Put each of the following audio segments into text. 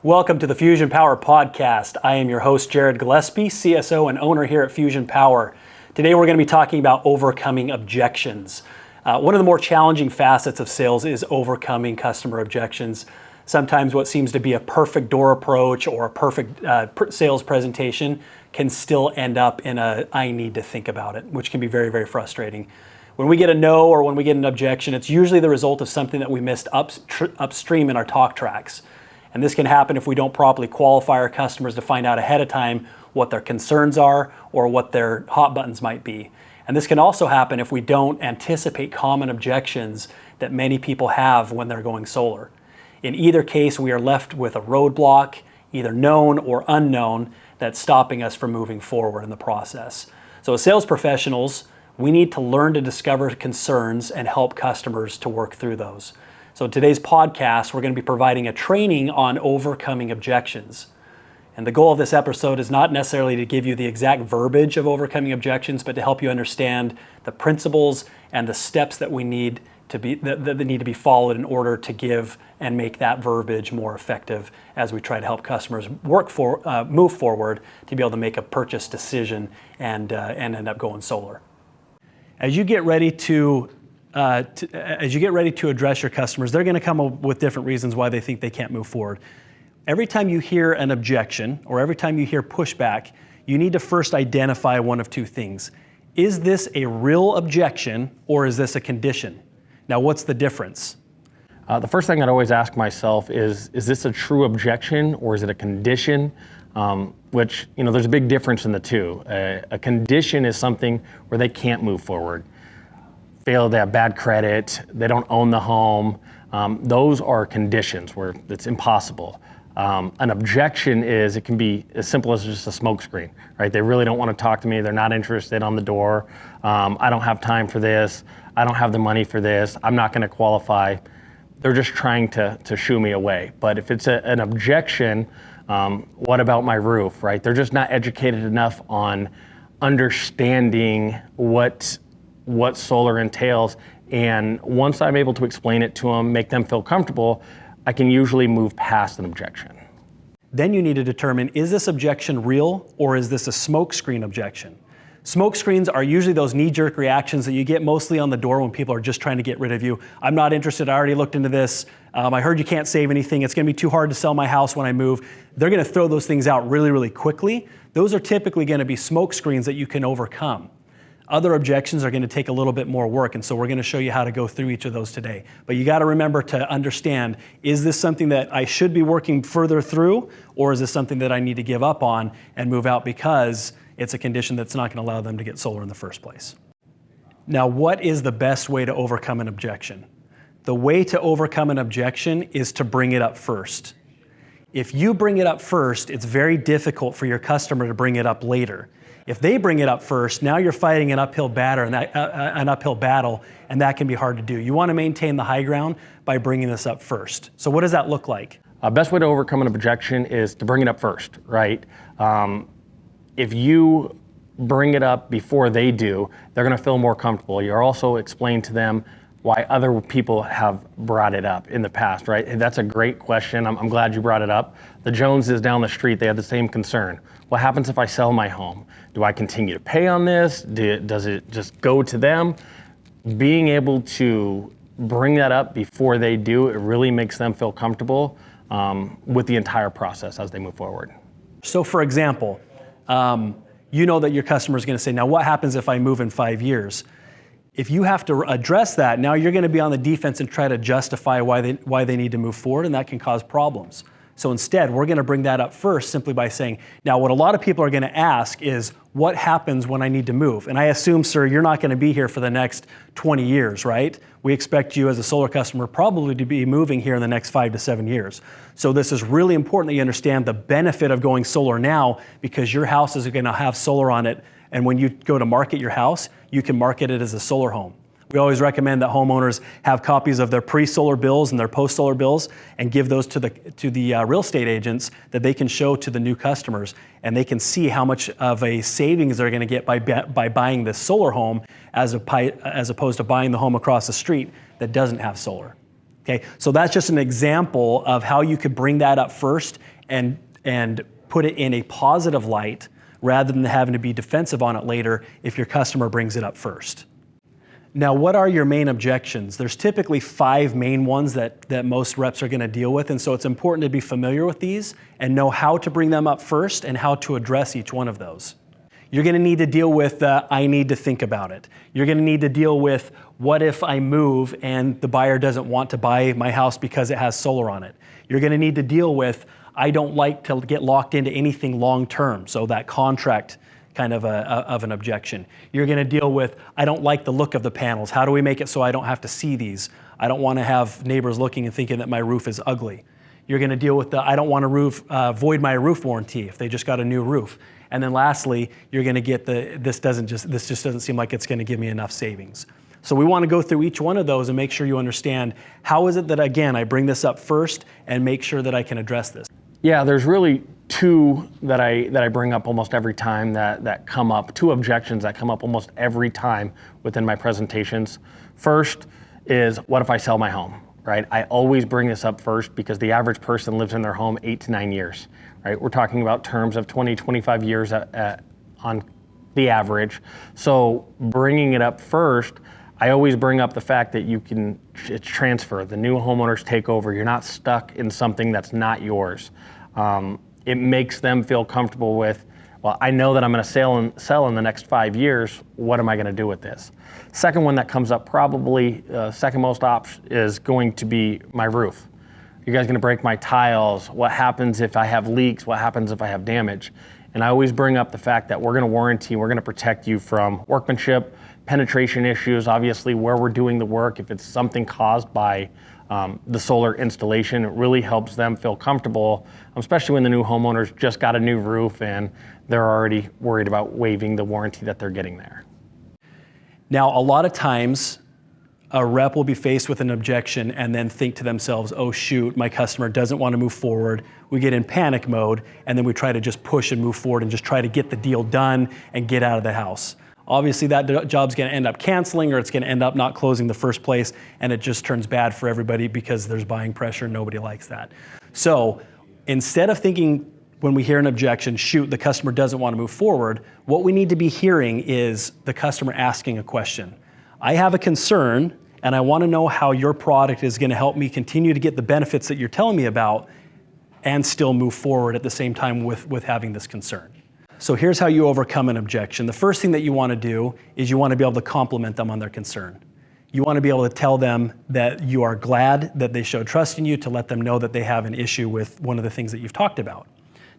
Welcome to the Fusion Power Podcast. I am your host, Jared Gillespie, CSO and owner here at Fusion Power. Today we're going to be talking about overcoming objections. One of the more challenging facets of sales is overcoming customer objections. Sometimes what seems to be a perfect door approach or a perfect sales presentation can still end up in a I need to think about it, which can be very, very frustrating. When we get a no or when we get an objection, it's usually the result of something that we missed upstream in our talk tracks. And this can happen if we don't properly qualify our customers to find out ahead of time what their concerns are or what their hot buttons might be. And this can also happen if we don't anticipate common objections that many people have when they're going solar. In either case, we are left with a roadblock, either known or unknown, that's stopping us from moving forward in the process. So as sales professionals, we need to learn to discover concerns and help customers to work through those. So in today's podcast, we're going to be providing a training on overcoming objections. And the goal of this episode is not necessarily to give you the exact verbiage of overcoming objections, but to help you understand the principles and the steps that we need to be that need to be followed in order to give and make that verbiage more effective as we try to help customers move forward to be able to make a purchase decision and end up going solar. As you get ready to address your customers, they're going to come up with different reasons why they think they can't move forward. Every time you hear an objection or every time you hear pushback, you need to first identify one of two things. Is this a real objection or is this a condition? Now, what's the difference? The first thing I'd always ask myself is this a true objection or is it a condition? Which, there's a big difference in the two. A condition is something where they can't move forward. They have bad credit, they don't own the home. Those are conditions where it's impossible. An objection it can be as simple as just a smokescreen, right? They really don't want to talk to me, they're not interested on the door. I don't have time for this, I don't have the money for this, I'm not going to qualify. They're just trying to shoo me away. But if it's an objection, what about my roof, right? They're just not educated enough on understanding what solar entails, and once I'm able to explain it to them, make them feel comfortable, I can usually move past an objection. Then you need to determine, is this objection real or is this a smokescreen objection? Smoke screens are usually those knee-jerk reactions that you get mostly on the door when people are just trying to get rid of you. I'm not interested, I already looked into this, I heard you can't save anything, it's going to be too hard to sell my house when I move. They're going to throw those things out really, really quickly. Those are typically going to be smoke screens that you can overcome. Other objections are going to take a little bit more work, and so we're going to show you how to go through each of those today. But you got to remember to understand, is this something that I should be working further through, or is this something that I need to give up on and move out because it's a condition that's not going to allow them to get solar in the first place? Now, what is the best way to overcome an objection? The way to overcome an objection is to bring it up first. If you bring it up first, it's very difficult for your customer to bring it up later. If they bring it up first, now you're fighting an uphill battle, and that can be hard to do. You want to maintain the high ground by bringing this up first. So what does that look like? Best way to overcome an objection is to bring it up first, right? If you bring it up before they do, they're going to feel more comfortable. You're also explaining to them why other people have brought it up in the past, right? And that's a great question. I'm glad you brought it up. The Joneses down the street, they have the same concern. What happens if I sell my home? Do I continue to pay on this? Does it just go to them? Being able to bring that up before they do, it really makes them feel comfortable with the entire process as they move forward. So for example, you know that your customer is going to say, now what happens if I move in 5 years? If you have to address that, now you're going to be on the defense and try to justify why they need to move forward, and that can cause problems. So instead, we're going to bring that up first simply by saying, now what a lot of people are going to ask is, what happens when I need to move? And I assume, sir, you're not going to be here for the next 20 years, right? We expect you as a solar customer probably to be moving here in the next 5 to 7 years. So this is really important that you understand the benefit of going solar now, because your house is going to have solar on it. And when you go to market your house, you can market it as a solar home. We always recommend that homeowners have copies of their pre-solar bills and their post-solar bills and give those to the real estate agents that they can show to the new customers, and they can see how much of a savings they're going to get by buying this solar home as opposed to buying the home across the street that doesn't have solar. Okay, so that's just an example of how you could bring that up first and put it in a positive light rather than having to be defensive on it later if your customer brings it up first. Now, what are your main objections? There's typically 5 main ones that most reps are going to deal with, and so it's important to be familiar with these and know how to bring them up first and how to address each one of those. You're going to need to deal with I need to think about it. You're going to need to deal with what if I move and the buyer doesn't want to buy my house because it has solar on it. You're going to need to deal with I don't like to get locked into anything long term, so that contract kind of an objection. You're going to deal with I don't like the look of the panels. How do we make it so I don't have to see these? I don't want to have neighbors looking and thinking that my roof is ugly. You're going to deal with the I don't want to void my roof warranty if they just got a new roof. And then lastly, you're going to get this just doesn't seem like it's going to give me enough savings. So we want to go through each one of those and make sure you understand how is it that, again, I bring this up first and make sure that I can address this. Yeah, there's really 2 that I bring up almost every time that come up, 2 objections that come up almost every time within my presentations. First is, what if I sell my home, right? I always bring this up first because the average person lives in their home 8 to 9 years, right? We're talking about terms of 20, 25 years on the average. So bringing it up first, I always bring up the fact that you can transfer. The new homeowners take over. You're not stuck in something that's not yours. It makes them feel comfortable with, well, I know that I'm going to sell in the next 5 years. What am I going to do with this? Second one that comes up probably second most is going to be my roof. You guys going to break my tiles? What happens if I have leaks? What happens if I have damage? And I always bring up the fact that we're going to warranty, we're going to protect you from workmanship, penetration issues, obviously where we're doing the work. If it's something caused by the solar installation, it really helps them feel comfortable, especially when the new homeowners just got a new roof and they're already worried about waiving the warranty that they're getting there. Now, a lot of times, a rep will be faced with an objection and then think to themselves, oh shoot, my customer doesn't want to move forward. We get in panic mode and then we try to just push and move forward and just try to get the deal done and get out of the house. Obviously that job's going to end up canceling or it's going to end up not closing the first place, and it just turns bad for everybody because there's buying pressure and nobody likes that. So instead of thinking when we hear an objection, shoot, the customer doesn't want to move forward, what we need to be hearing is the customer asking a question. I have a concern and I want to know how your product is going to help me continue to get the benefits that you're telling me about and still move forward at the same time with having this concern. So here's how you overcome an objection. The first thing that you want to do is you want to be able to compliment them on their concern. You want to be able to tell them that you are glad that they showed trust in you, to let them know that they have an issue with one of the things that you've talked about.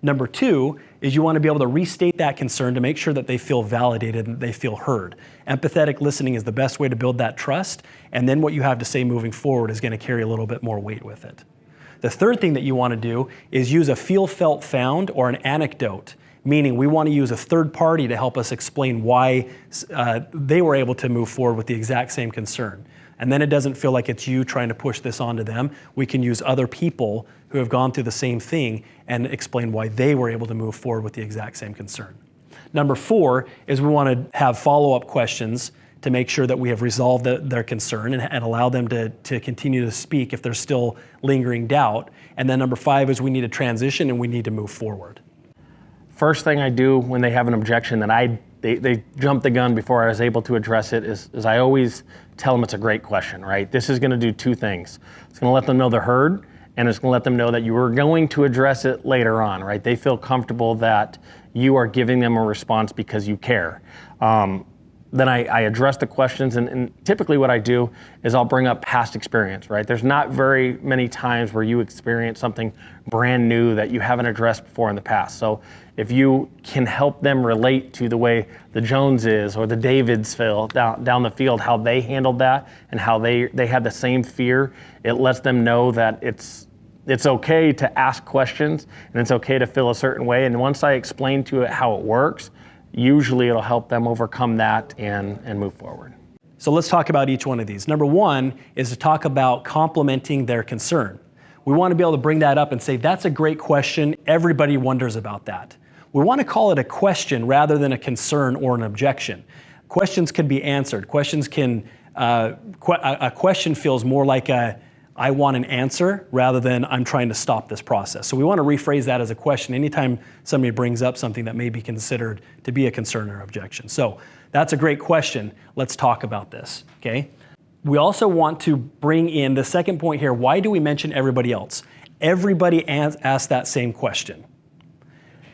Number 2 is you want to be able to restate that concern to make sure that they feel validated and they feel heard. Empathetic listening is the best way to build that trust, and then what you have to say moving forward is going to carry a little bit more weight with it. The third thing that you want to do is use a feel, felt, found or an anecdote, meaning we want to use a third party to help us explain why they were able to move forward with the exact same concern. And then it doesn't feel like it's you trying to push this onto them. We can use other people who have gone through the same thing and explain why they were able to move forward with the exact same concern. Number 4 is we want to have follow-up questions to make sure that we have resolved their concern and allow them to continue to speak if there's still lingering doubt. And then number 5 is we need to transition and we need to move forward. First thing I do when they have an objection that they jump the gun before I was able to address it is I always tell them it's a great question, right? This is going to do 2 things. It's going to let them know they're heard, and it's going to let them know that you are going to address it later on, right? They feel comfortable that you are giving them a response because you care. Then I address the questions, and typically what I do is I'll bring up past experience, right? There's not very many times where you experience something brand new that you haven't addressed before in the past. So if you can help them relate to the way the Joneses or the Davids feel down the field, how they handled that and how they had the same fear, it lets them know that it's okay to ask questions and it's okay to feel a certain way. And once I explain to it how it works, usually it'll help them overcome that and move forward. So let's talk about each one of these. Number 1 is to talk about complimenting their concern. We want to be able to bring that up and say, that's a great question. Everybody wonders about that. We want to call it a question rather than a concern or an objection. Questions can be answered. A question feels more like I want an answer rather than I'm trying to stop this process. So we want to rephrase that as a question anytime somebody brings up something that may be considered to be a concern or objection. So that's a great question. Let's talk about this, okay? We also want to bring in the second point here. Why do we mention everybody else? Everybody asks that same question.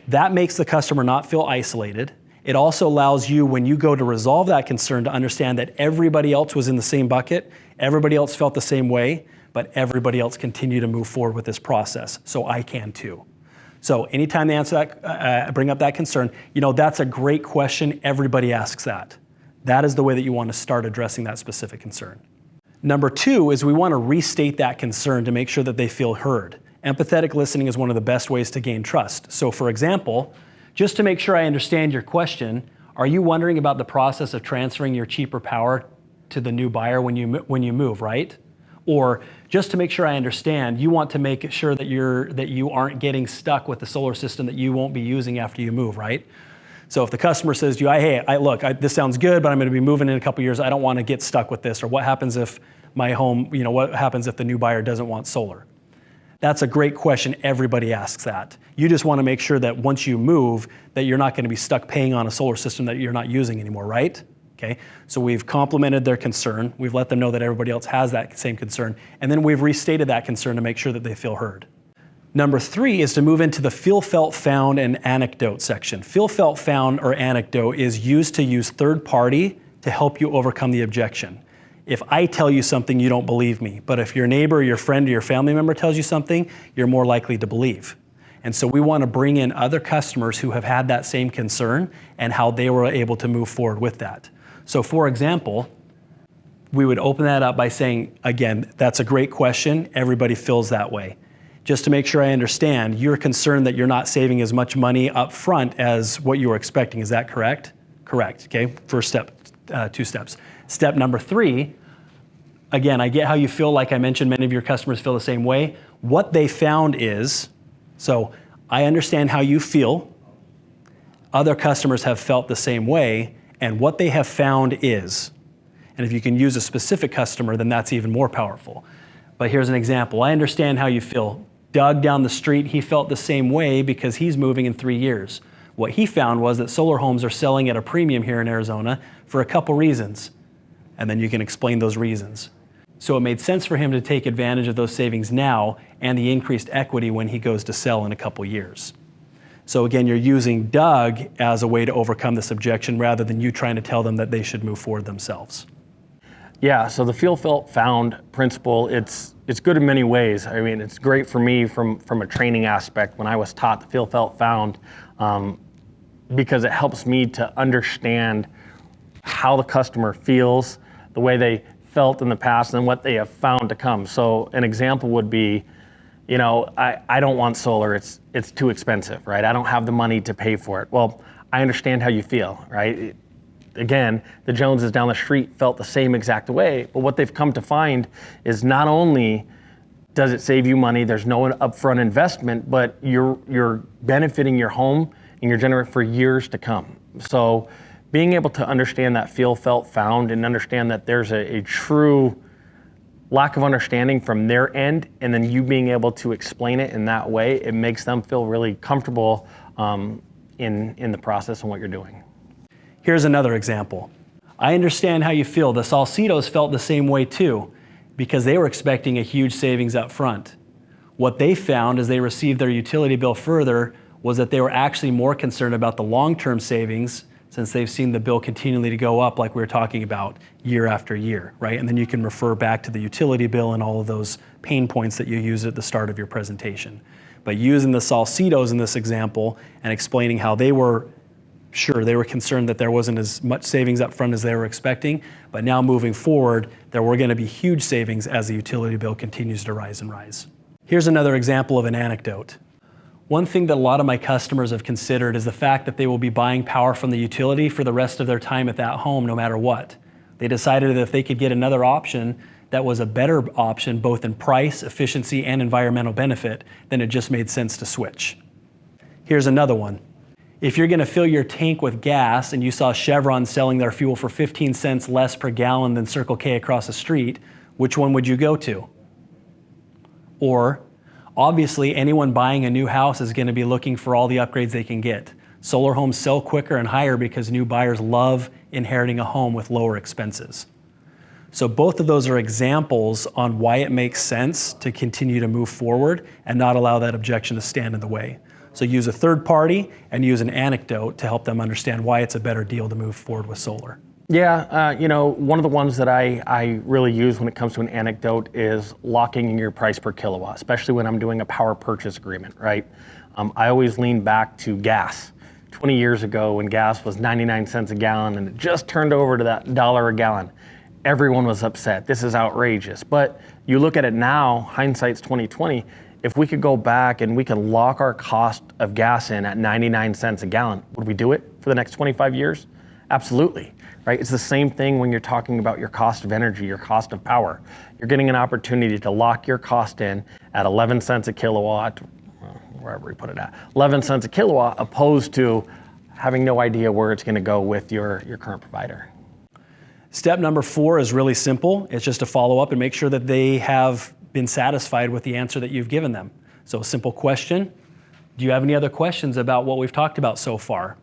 That makes the customer not feel isolated. It also allows you, when you go to resolve that concern, to understand that everybody else was in the same bucket, everybody else felt the same way, but everybody else continued to move forward with this process, so I can too. So anytime they answer that, bring up that concern, that's a great question. Everybody asks that. That is the way that you want to start addressing that specific concern. Number 2 is we want to restate that concern to make sure that they feel heard. Empathetic listening is one of the best ways to gain trust. So for example, just to make sure I understand your question, are you wondering about the process of transferring your cheaper power to the new buyer when you move, right? Or just to make sure I understand, you want to make sure that you aren't getting stuck with the solar system that you won't be using after you move, right? So if the customer says to you, hey, look, this sounds good, but I'm going to be moving in a couple years. I don't want to get stuck with this. Or what happens if my home, what happens if the new buyer doesn't want solar? That's a great question. Everybody asks that. You just want to make sure that once you move, that you're not going to be stuck paying on a solar system that you're not using anymore, right? Okay, so we've complimented their concern. We've let them know that everybody else has that same concern. And then we've restated that concern to make sure that they feel heard. Number 3 is to move into the feel, felt, found, and anecdote section. Feel, felt, found, or anecdote is used to use third party to help you overcome the objection. If I tell you something, you don't believe me. But if your neighbor, or your friend, or your family member tells you something, you're more likely to believe. And so we want to bring in other customers who have had that same concern and how they were able to move forward with that. So for example, we would open that up by saying, again, that's a great question. Everybody feels that way. Just to make sure I understand, you're concerned that you're not saving as much money up front as what you were expecting. Is that correct? Correct, okay? First step, 2 steps. Step number 3, again, I get how you feel. Like I mentioned, many of your customers feel the same way. What they found is, so I understand how you feel. Other customers have felt the same way. And what they have found is, and if you can use a specific customer, then that's even more powerful. But here's an example. I understand how you feel. Doug down the street, he felt the same way because he's moving in 3 years. What he found was that solar homes are selling at a premium here in Arizona for a couple reasons. And then you can explain those reasons. So it made sense for him to take advantage of those savings now and the increased equity when he goes to sell in a couple years. So again, you're using Doug as a way to overcome this objection rather than you trying to tell them that they should move forward themselves. Yeah, so the feel, felt, found principle, it's good in many ways. I mean, it's great for me from a training aspect when I was taught the feel, felt, found, because it helps me to understand how the customer feels, the way they felt in the past, and what they have found to come. So an example would be, I don't want solar, it's too expensive, right? I don't have the money to pay for it. Well, I understand how you feel, right? Again, the Joneses down the street felt the same exact way, but what they've come to find is not only does it save you money, there's no upfront investment, but you're benefiting your home and you're generating for years to come. So being able to understand that feel, felt, found, and understand that there's a true lack of understanding from their end, and then you being able to explain it in that way, it makes them feel really comfortable in the process and what you're doing. Here's another example. I understand how you feel. The Salcidos felt the same way too, because they were expecting a huge savings up front. What they found as they received their utility bill further was that they were actually more concerned about the long-term savings, since they've seen the bill continually to go up like we were talking about year after year, right? And then you can refer back to the utility bill and all of those pain points that you used at the start of your presentation. But using the Salcidos in this example and explaining how they were concerned that there wasn't as much savings up front as they were expecting, but now moving forward, there were going to be huge savings as the utility bill continues to rise and rise. Here's another example of an anecdote. One thing that a lot of my customers have considered is the fact that they will be buying power from the utility for the rest of their time at that home, no matter what. They decided that if they could get another option that was a better option, both in price, efficiency, and environmental benefit, then it just made sense to switch. Here's another one. If you're going to fill your tank with gas and you saw Chevron selling their fuel for 15 cents less per gallon than Circle K across the street, which one would you go to? Or, obviously, anyone buying a new house is going to be looking for all the upgrades they can get. Solar homes sell quicker and higher because new buyers love inheriting a home with lower expenses. So both of those are examples on why it makes sense to continue to move forward and not allow that objection to stand in the way. So use a third party and use an anecdote to help them understand why it's a better deal to move forward with solar. Yeah, one of the ones that I really use when it comes to an anecdote is locking in your price per kilowatt, especially when I'm doing a power purchase agreement, right? I always lean back to gas. 20 years ago when gas was 99 cents a gallon and it just turned over to that $1 a gallon, everyone was upset. This is outrageous. But you look at it now, hindsight's 2020, if we could go back and we can lock our cost of gas in at 99 cents a gallon, would we do it for the next 25 years? Absolutely, right? It's the same thing when you're talking about your cost of energy, your cost of power. You're getting an opportunity to lock your cost in at 11 cents a kilowatt, wherever we put it at, 11 cents a kilowatt, opposed to having no idea where it's going to go with your current provider. Step number 4 is really simple. It's just to follow up and make sure that they have been satisfied with the answer that you've given them. So a simple question. Do you have any other questions about what we've talked about so far?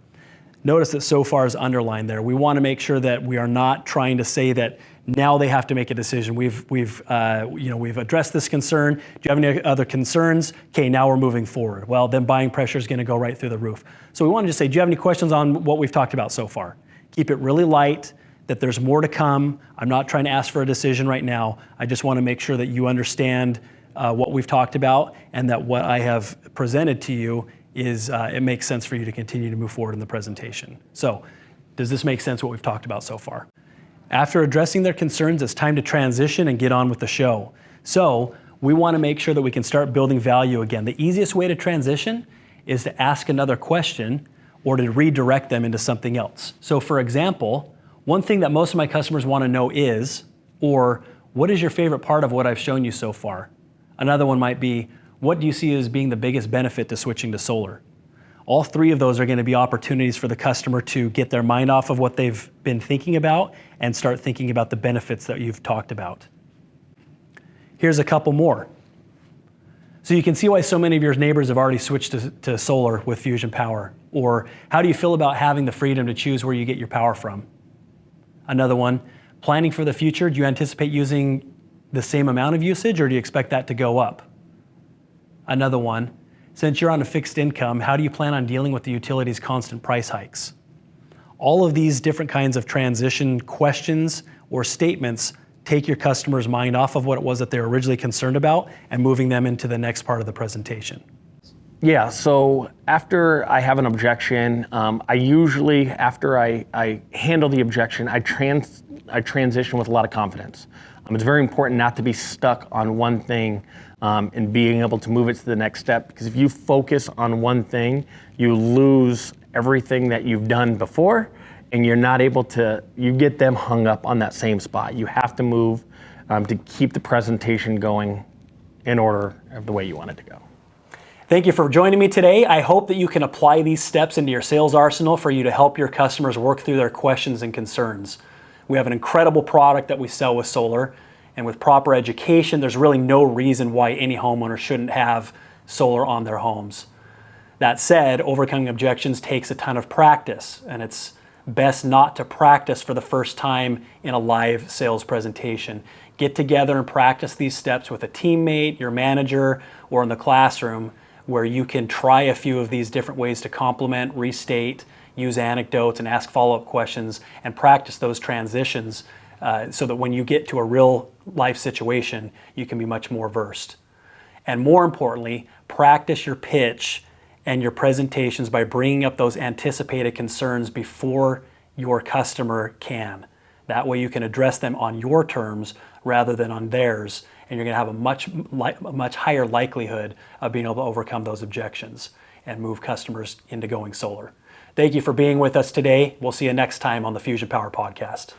Notice that so far is underlined there. We want to make sure that we are not trying to say that now they have to make a decision. We've addressed this concern. Do you have any other concerns? Okay, now we're moving forward. Well, then buying pressure is going to go right through the roof. So we want to just say, do you have any questions on what we've talked about so far? Keep it really light, that there's more to come. I'm not trying to ask for a decision right now. I just want to make sure that you understand what we've talked about and that what I have presented to you is it makes sense for you to continue to move forward in the presentation. So, does this make sense what we've talked about so far? After addressing their concerns, it's time to transition and get on with the show. So, we want to make sure that we can start building value again. The easiest way to transition is to ask another question or to redirect them into something else. So, for example, one thing that most of my customers want to know is, or what is your favorite part of what I've shown you so far? Another one might be, what do you see as being the biggest benefit to switching to solar? All 3 of those are going to be opportunities for the customer to get their mind off of what they've been thinking about and start thinking about the benefits that you've talked about. Here's a couple more. So you can see why so many of your neighbors have already switched to solar with Fusion Power. Or how do you feel about having the freedom to choose where you get your power from? Another one, planning for the future. Do you anticipate using the same amount of usage or do you expect that to go up? Another one, since you're on a fixed income, how do you plan on dealing with the utilities' constant price hikes? All of these different kinds of transition questions or statements take your customer's mind off of what it was that they were originally concerned about and moving them into the next part of the presentation. Yeah, so after I have an objection, I usually, after I handle the objection, I transition with a lot of confidence. It's very important not to be stuck on one thing and being able to move it to the next step, because if you focus on one thing, you lose everything that you've done before and you're not able to, you get them hung up on that same spot. You have to move to keep the presentation going in order of the way you want it to go. Thank you for joining me today. I hope that you can apply these steps into your sales arsenal for you to help your customers work through their questions and concerns. We have an incredible product that we sell with solar, and with proper education, there's really no reason why any homeowner shouldn't have solar on their homes. That said, overcoming objections takes a ton of practice, and it's best not to practice for the first time in a live sales presentation. Get together and practice these steps with a teammate, your manager, or in the classroom, where you can try a few of these different ways to complement, restate, use anecdotes, and ask follow-up questions, and practice those transitions so that when you get to a real life situation, you can be much more versed. And more importantly, practice your pitch and your presentations by bringing up those anticipated concerns before your customer can. That way you can address them on your terms rather than on theirs, and you're going to have a much higher likelihood of being able to overcome those objections and move customers into going solar. Thank you for being with us today. We'll see you next time on the Fusion Power Podcast.